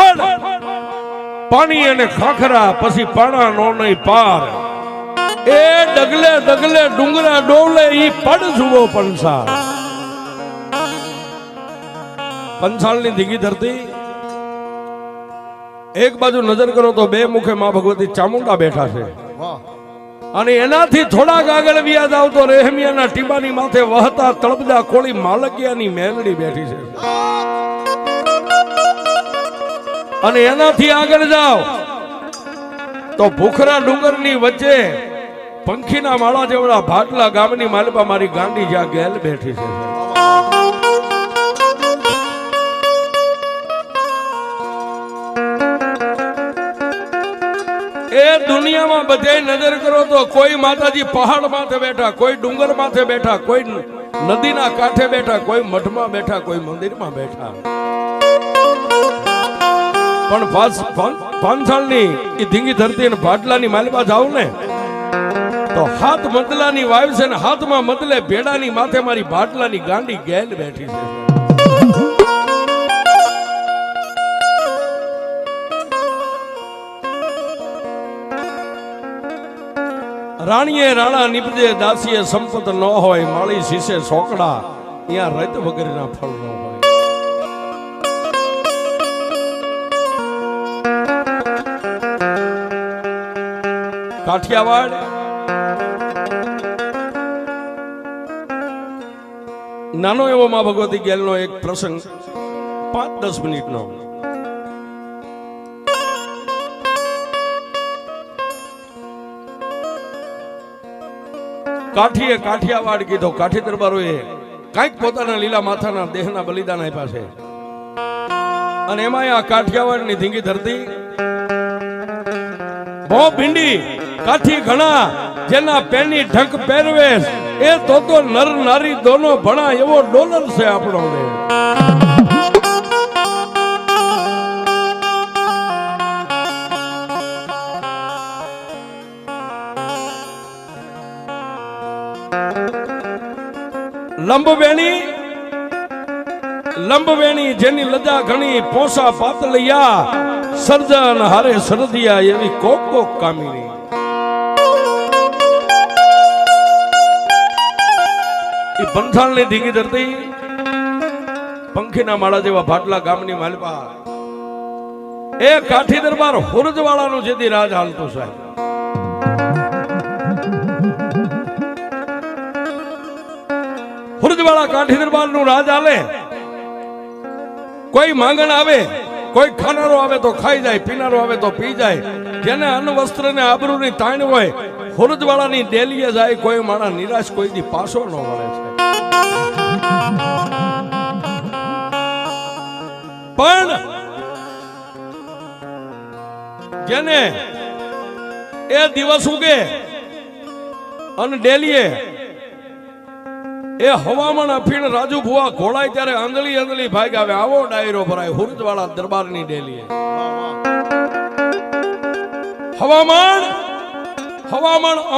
ફળ પાણી અને ખાખરા પછી પાણા નો નહીં પાર એ ડગલે ડગલે ડુંગરા ડોલે ઈ પડ જુઓ પંસાળ પંસાળની ધીંગી ધરતી એક બાજુ નજર કરો તો બે મુખે માં ભગવતી ચામુંડા બેઠા છે અને એનાથી થોડાક આગળ વ્યાજ આવતો રહેમિયાના ટીબાની માથે વહતા તળબદા કોળી માલકિયાની મેલડી બેઠી છે અને એનાથી આગળ જાઓ તો ભૂખરા ડુંગરની વચ્ચે પંખીના માળા જેવડા ભાટલા ગામની માલપા મારી ગાંડી જ્યાં ગેલ બેઠી છે એ દુનિયામાં બધે નજર કરો તો કોઈ માતાજી પહાડ માથે બેઠા, કોઈ ડુંગર માથે બેઠા, કોઈ નદીના કાંઠે બેઠા, કોઈ મઠમાં બેઠા, કોઈ મંદિરમાં બેઠા, પણ પાંચાળની એ ધીંગી ધરતી અને ભાટલાની માલપા જાવ ને તો હાથ મદલાની વાવ છે ને હાથમાં મદલે ભેડાની માથે મારી ભાટલાની ગાંડી ગેલ બેઠી છે. રાણીએ રાણા નીપજે દાસીએ સંપત ન હોય માળી શીશે સોકડા ત્યાં રત વગરના ફળ ન હોય. કાઠિયાવાડ નાનો એવો માં ભગવતી ગેલનો એક પ્રસંગ 5-10 મિનિટનો. કાઠીએ કાઠિયાવાડ કીધો. કાઠી દરબારોએ કઈક પોતાના લીલા માથાના દેહના બલિદાન આપ્યા છે અને એમાં આ કાઠિયાવાડની ધીંગી ધરતી બહુ ભીંડી કાઠી ઘણા જેના પેની ઢંક પહેરવેશ એ તો નર નારી દોનો ભણા એવો ડોલર છે આપણો. લંબવેણી જેની લજા ઘણી પોસા પાતળિયા સર્જન હારે સરદિયા એવી કોક કોક કામિની. એ બંધાણની ધીંગી ધરતી પંખીના માળા જેવા ભાટલા ગામની માલપા એ કાઠી દરબાર હુરજવાળાનું જેથી રાજ હાલતું સાહેબ. હુરજવાળા કાઠી દરબાર નું રાજ હાલે. કોઈ માંગણ આવે, કોઈ ખાનારો આવે તો ખાઈ જાય, પીનારો આવે તો પી જાય. જેને અન્ન વસ્ત્ર ને આબરૂ ની તાણ હોય હુરજવાળાની ડેલીએ જાય. કોઈ માણસ નિરાશ કોઈ દી પાછો ન વળે છે. પણ જેને એ દિવસ ઉગે અને ડેલીએ એ હવામાન અફીણ રાજુ ભુવા ઘોડાય ત્યારે આંધળી આંધળી ભાગ આવે. આવો ડાયરો ભરાય હુરજવાળા દરબારની ડેલીએ. હવામાન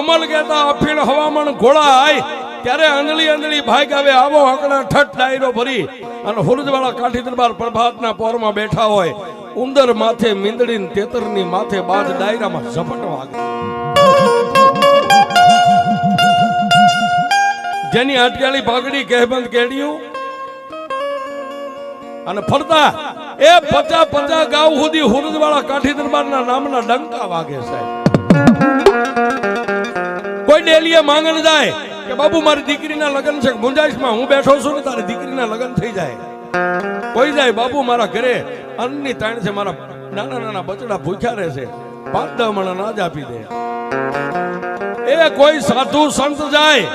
અમલ કહેતા અફીણ હવામાન ઘોડાય ત્યારે આંધળી આંધળી ભાગ આવે. આવો હકડા ઠઠ ડાયરો ભરી અને હુરજવાળા કાઠી દરબાર પ્રભાતના પોરમાં બેઠા હોય. ઉંદર માથે મીંદડી તેતરની માથે બાદ ડાયરામાં ઝપટ વાગે. જેની અટકાળી પાઘડી કહેબંધ કેડિયું અને ફરતા એ 50 ગાવ સુધી હુરજવાળા કાઠી દરબારના નામના ડંકા વાગે સાહેબ. કોઈ ડેલીએ માંગણ જાય કે બાબુ મારી દીકરીના લગ્ન છે, ગુંજાઈશમાં હું બેઠો છું ને તારી દીકરીના લગ્ન થઈ જાય. કોઈ જાય બાબુ મારા ઘરે અન્નની તાણ છે, મારા નાના નાના બચડા ભૂખ્યા રહેશે, 5-10 મણ અનાજ આપી દે. એ કોઈ સાધુ સંત જાય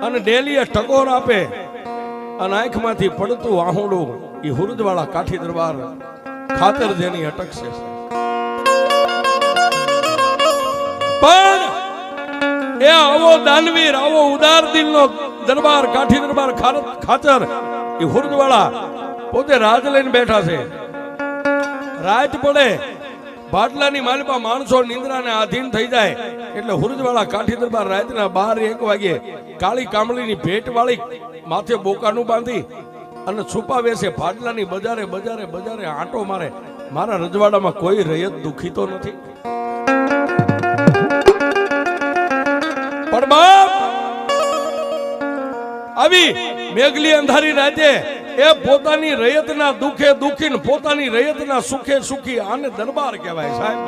અને ડેલીએ ટકોર આપે અને આંખમાંથી પડતું આહુડું એ હુરજવાળા કાઠી દરબાર ખાતર જેની અટકશે. પણ એ આવો દાનવીર, આવો ઉદાર દિલનો દરબાર કાઠી દરબાર ખાતર એ હુરજવાળા પોતે રાજ લઈને બેઠા છે. રાત પડે ભાટલાની માલપા માણસો નિંદ્રાને આધીન થઈ જાય એટલે હુરજવાળા કાઠી દરબાર રાતના 12-1 વાગે કાળી કામળીની ભેટ વાળી માથે બોકાનું બાંધી અને છુપાવે છે. ભાટલાની બજારે આંટો મારે મારા રજવાડામાં કોઈ રયત દુખી તો નથી. પણ બાપ આવી મેઘલી અંધારી રાતે એ પોતાની રયતના દુખે દુખી ને પોતાની રયતના સુખે સુખી, આને દરબાર કહેવાય સાહેબ.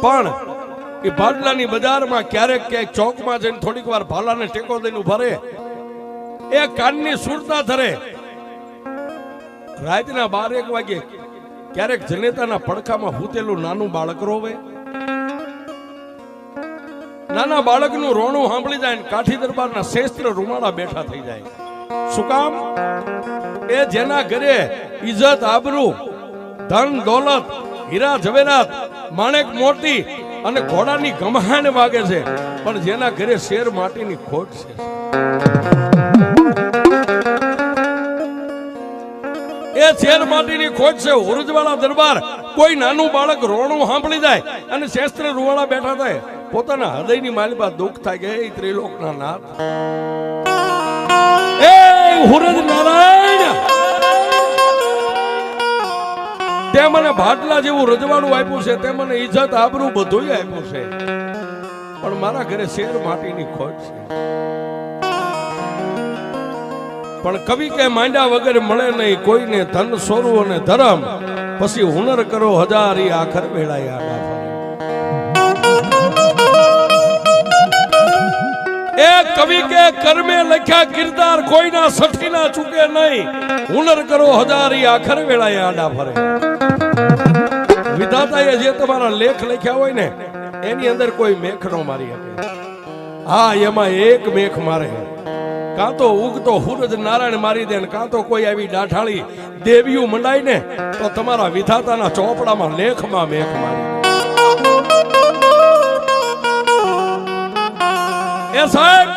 પણ એ ભાડલાની બજારમાં ક્યારેક ક્યાંક ચોકમાં જઈને થોડીક વાર ભાલાને ટેકો દઈને ઉભા રહે, એ કાનની સુરતા ધરે. રાતના 12-1 વાગે ક્યારેક જનેતાના પડખામાં હૂતેલું નાનું બાળક રોવે. નાના બાળકનું રોણું સાંભળી જાય, કાઠી દરબારના શ્રેષ્ઠ રૂમાળા બેઠા થઈ જાય. શું કામ? એ જેના ઘરે ઇજ્જત, આબરૂ, ધન દોલત, હીરા જવેરાત, માણેક મોતી અને ઘોડાની ગમહાણ વાગે છે, પણ જેના ઘરે શેર માટીની ખોટ છે. એ શેર માટીની ખોટ છે. ઉરજવાળા દરબાર કોઈ નાનું બાળક રોણું સાંભળી જાય અને શસ્ત્ર રૂવાળા બેઠા થાય, પોતાના હૃદયની માલિપા દુઃખ થાય કે એ ત્રિલોકના નાથ, એ હુરજ નારાયણ, તે મને ભાટલા જેવું રજવાડું આપ્યું છે, તે મને ઇજ્જત આબરૂ બધું આપ્યું છે, પણ મારા ઘરે શેર માટીની ખોટ છે. પણ કવિ કે માંડ્યા વગર મળે નહીં કોઈને ધન સોરું અને ધરમ, પછી હુનર કરો હજારી આખર વેળાય આડા ફરે. એ કવિ કે કર્મે લખ્યા કિરદાર કોઈના સઠીના ચૂકે નહીં, હુનર કરો હજારી આખર વેળાય આડા ફરે. વિધાતાએ જે તમારા લેખ લખ્યા હોય ને એની અંદર કોઈ મેખ નો મારી શકે. હા, એમાં એક મેખ મારે, કાં તો ઉગતો સૂરજ નારાયણ મારી દે, કાં તો કોઈ આવી ડાઠાળી દેવીઓ મંડાય ને તો તમારા વિધાતાના ચોપડામાં લેખમાં મેખ મારી. એ સાહેબ,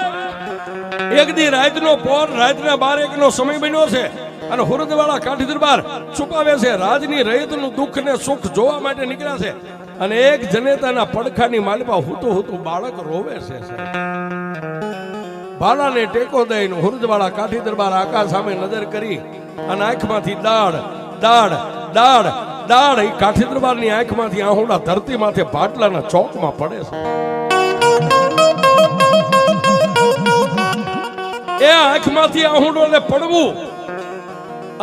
એક દી રાતનો પોર, રાતના 12-1 નો સમય બન્યો છે અને હુરદવાળા કાઠી દરબાર છુપાવે છે. રાજની રયતનું દુઃખ ને સુખ જોવા માટે નીકળ્યા છે અને એક જનેતાના પડખાની માલિપા હુતું બાળક રોવે છે. ભાલાને ટેકો દઈને હુરદવાળા કાઠી દરબાર આકાશ સામે નજર કરી અને આંખમાંથી દાડ દાડ દાડ દાડ, એ કાઠી દરબારની આંખમાંથી આહુડા ધરતી માથે ભાટલાના ચોકમાં પડે છે. એ આંખમાંથી આહુડોને પડવું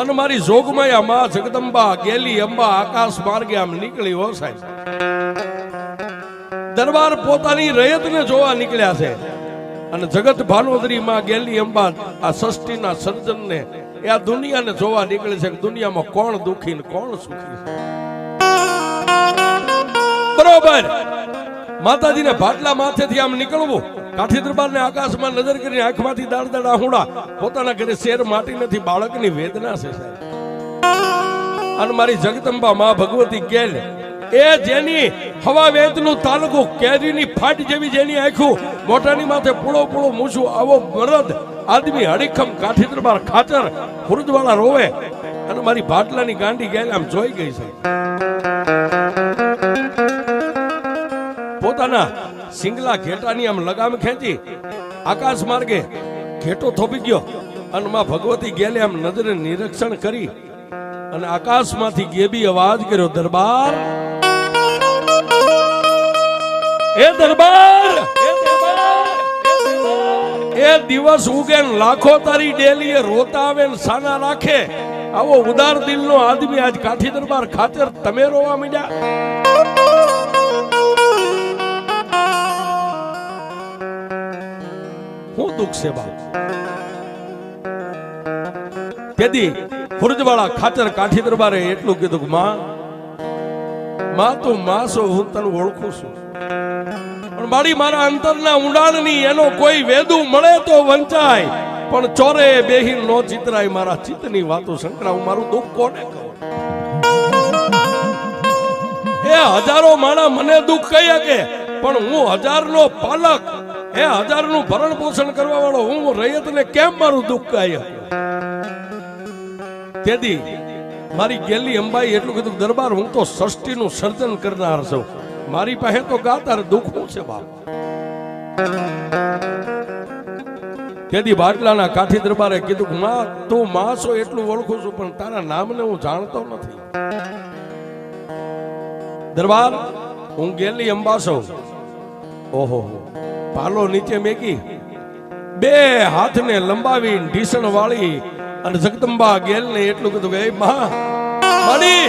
અને મારી જોગમાયા માં જગદંબા ગેલી અંબા આકાશ માર્ગે આમ નીકળી. હો સાહેબ, દરબાર પોતાની રયતને જોવા નીકળ્યા છે અને જગત ભાનોદરી માં ગેલી અંબા આ સૃષ્ટિના સર્જનને, એ આ દુનિયાને જોવા નીકળે છે કે દુનિયામાં કોણ દુખી ને કોણ સુખી છે. બરોબર, માતાજીને ભાટલા માથેથી આમ નીકળવું, કાઠી દરબારને આકાશમાં નજર કરીને આંખમાંથી દાડ દાડ આહુડા, પોતાના ઘરે શેર માટી નથી, બાળકની વેદના છે સાહેબ. અને મારી જગદંબા માં ભગવતી ગેલ, એ જેની હવા વેદનું તાલુકું કેરીની ફાટ જેવી જેની આંખું, મોટાની માથે પૂળો પૂળો મૂછું, આવો મરદ આદમી હડીખમ કાઠી દરબાર ખાચર હુરદવાળા રોવે અને મારી ભાટલાની ગાંડી ગેલ આમ જોઈ ગઈ છે. પોતાના સિંગલા ઘેટાની આમ લગામ ખેંચી આકાશ માર્ગે ઘેટો થોપી ગયો અને માં ભગવતી ગેલે આમ નજરે નિરીક્ષણ કરી અને આકાશમાંથી ગેબી અવાજ કર્યો, દરબાર, એ દરબાર, એ દિવસ ઉગે લાખો તારી ડેલી એ રોતા આવે ને સાના રાખે, આવો ઉદાર દિલનો આદમી આજ કાઠી દરબાર ખાતર તમે રોવા માંડ્યા. હું દુઃખ છે બાપ. તેથી હુરજવાળા ખાચર કાઠી દરબારે એટલું કીધું કે માં તું માસો, હું તને ઓળખું છું, પણ મારી મારા અંતરના ઊંડાણની એનો કોઈ વેદુ મળે તો વંચાય, પણ ચોરે બેહીન નો ચિતરાય. મારા ચિત્તની વાતો શંકરા, હું મારું દુઃખ કોને કહું? એ હજારો માણા મને દુઃખ કહી શકે, પણ હું 1000નો પાલક, એ 1000નું ભરણ પોષણ કરવા વાળો હું રૈયતને કેમ મારું દુઃખ કહી શકું? તેથી મારી ગેલી અંબાઈ એટલું કીધું, દરબાર, હું તો સૃષ્ટિનું સર્જન કરનાર છું, મારી પાસે તો ગાતાર દુઃખ હું છે બાપ. તેથી બાટલાના કાઠી દરબારે કીધું કે માં તું માં છો એટલું ઓળખું છું પણ તારા નામને હું જાણતો નથી. દરબાર હું ગેલી અંબા છું. ઓહો પાલો નીચે મેકી બે હાથને લંબાવી ઢીસણ વાળી અને જગદંબા ગેલને એટલું કીધું કે માં માડી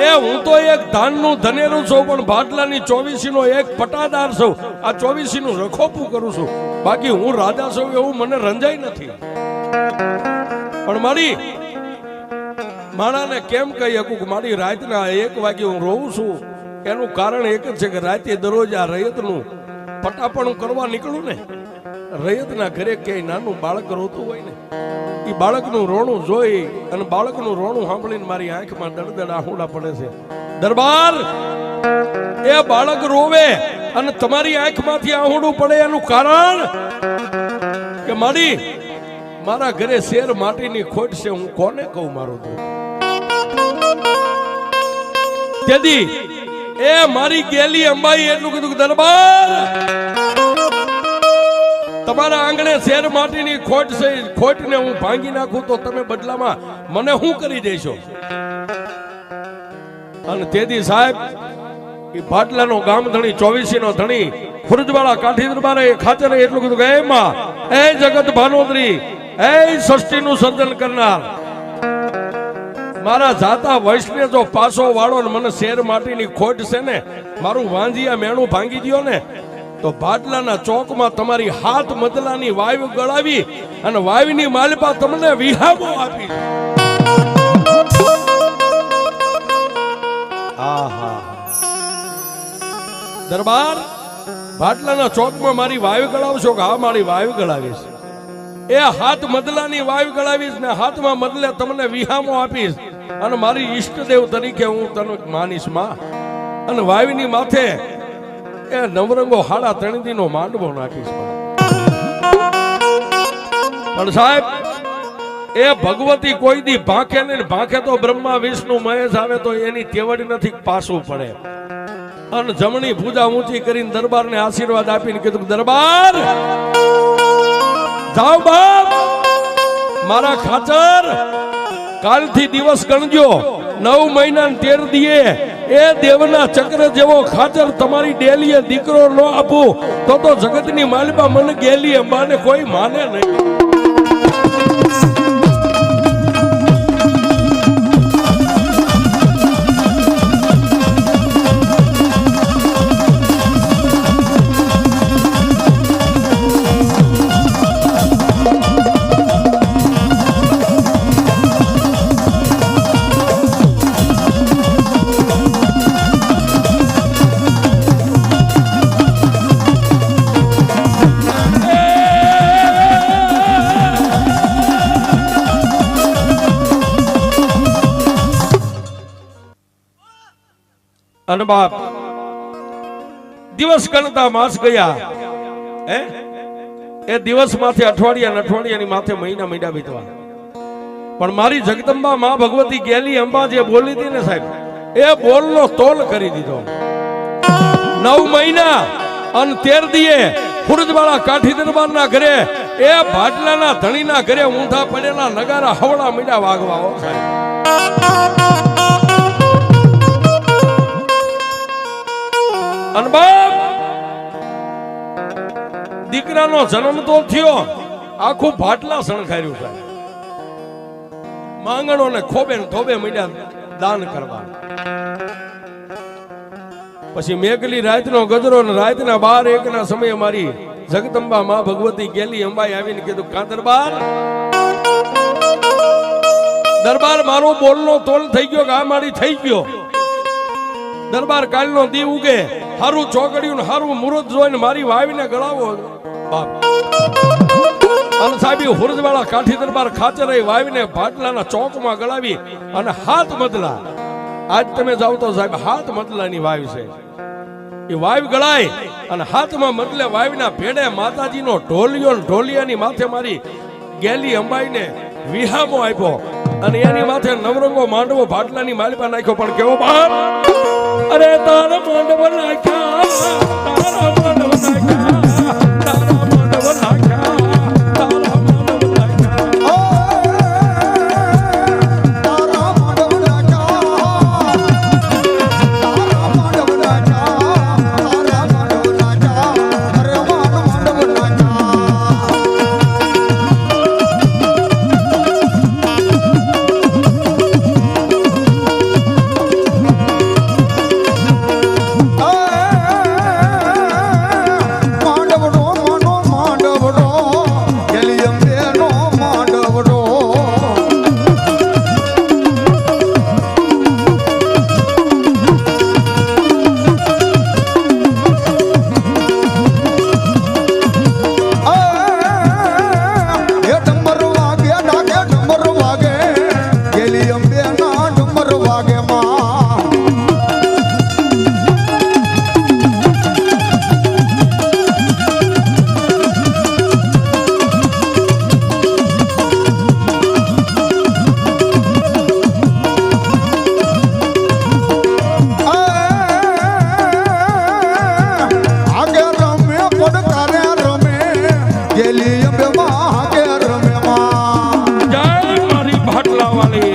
એ હું તો એક ધાનનું ધનેરું છું પણ બાટલાની 24 નો એક પટાદાર છું. આ 24 નું રખોપું કરું છું. બાકી હું રાજા છું એવું મને રંજાઈ નથી. પણ મારી માણાને કેમ કહી શકું કે મારી રાતના 1 વાગે હું રોઉં છું? એનું કારણ એક જ છે કે રાતે દરરોજ આ રૈયતનું પટાપણું કરવા નીકળું ને, રૈયતના ઘરે ક્યાંય નાનું બાળક રોતું હોય ને, એ બાળકનું રોણું જોઈ અને બાળકનું રોણું સાંભળીને મારી આંખમાં દડદડ આહુડા પડે છે. દરબાર એ બાળક રોવે અને તમારી આંખમાંથી આહુડું પડે એનું કારણ કે મારા ઘરે શેર માટીની ખોટ છે. હું કોને કહું મારું દુઃખ? તેથી એ મારી ગેલી અંબાઈ એટલું કીધું કે દરબાર તમારા આંગણે શેર માટીની ખોટ છે, ખોટને હું ભાંગી નાખું તો તમે બદલામાં મને શું કરી દેશો? અને તેથી સાહેબ એ બાટલાનો ગામ ધણી 24 નો ધણી ફુરજવાળા કાઠી દરબારે ખાચરે એટલું કીધું કે એ માં એ જગત ભાનોદરી એ સૃષ્ટિનું સર્જન કરનાર મારા જાતા વૈષ્ણવ જો પાછો વાળો ને મને શેર માટીની ખોટ છે ને મારું વાંજિયા મેણું ભાંગી દ્યો ને તો બાટલાના ચોકમાં તમારી હાથ મદલાની વાયુ ગળાવી અને વાયુની માલિપા તમને વિહામો આપી. આહા દરબાર બાટલાના ચોકમાં મારી વાયુ ગળાવશો કે? હા મારી વાયુ ગળાવીશ. એ હાથ મદલાની વાયુ ગળાવીશ ને હાથમાં મદલે તમને વિહામો આપીશ અને મારી ઈષ્ટદેવ તરીકે હું તને માનીશ માં. અને વાયુની માથે એ નવરંગો 3.5 નો માંડવો નાખીશ. પણ સાહેબ એ ભગવતી કોઈ દી ભાંખે ને ભાંખે તો બ્રહ્મા વિષ્ણુ મહેશ આવે તો એની તેવડી નથી પાછું પડે. અને જમણી પૂજા ઊંચી કરીને દરબારને આશીર્વાદ આપીને કીધું દરબાર જાઓ બાપ મારા ખાચર કાલથી દિવસ ગણજો 9 મહિના 13 દીએ એ દેવના ચક્ર જેવો ખાચર તમારી ડેલીએ દીકરો ન આપું તો જગતની માલિકા મને ગેલી અંબાને કોઈ માને નહીં. અને બાપ દિવસ ગણતા માસ ગયા. એ દિવસ માથે અઠવાડિયાની માથે મહિના વીતવા. પણ મારી જગદંબા માં ભગવતી ગેલી અંબા જે બોલી હતી ને સાહેબ એ બોલનો તોલ કરી દીધો. 9 મહિના અને 13 દીએ ફુરજવાળા કાઠી દરબારના ઘરે એ બાટલાના ધણીના ઘરે ઊંધા પડેલા નગારા હવળા મીડા વાગવા હો સાહેબ. અને બાપ દીકરાનો જન્મ તો થયો આખું બાટલા શણગાર્યું છે. માંગણો ને ખોબે ને થોબે મીડ્યા દાન કરવા. પછી મેઘલી રાતનો ગજરો ને રાતના 12-1 ના સમયે મારી જગદંબા માં ભગવતી ગેલી અંબાઈ આવીને કીધું કા દરબાર મારો બોલનો તોલ થઈ ગયો કે આ મારી થઈ ગયો. દરબાર કાલનો દી ઉગે હારું ચોકડ્યું ને હારું મુહૂર્ત જોઈને મારી વાવીને ગળાવો બાપ. અને સાહેબ હુરજવાળા કાઠી દરબાર ખાચરે વાવીને બાટલાના ચોકમાં ગળાવી અને હાથ મદલા. આજ તમે જાવ તો સાહેબ હાથ મદલાની વાવી છે. એ વાવી ગળાય અને હાથમાં મદલે વાવીના ભેડે માતાજીનો ઢોલિયો ઢોલિયાની માથે મારી ગેલી અંબાઈને વિહામો આપ્યો અને એની માથે નવરંગો માંડવો બાટલાની માલિપા નાખ્યો. પણ કેવો બાપ અરે તારા માંડવ નાખ્યા તારા માંડવ નાખ્યા તારા માંડવ નાખ્યા તારા વાલી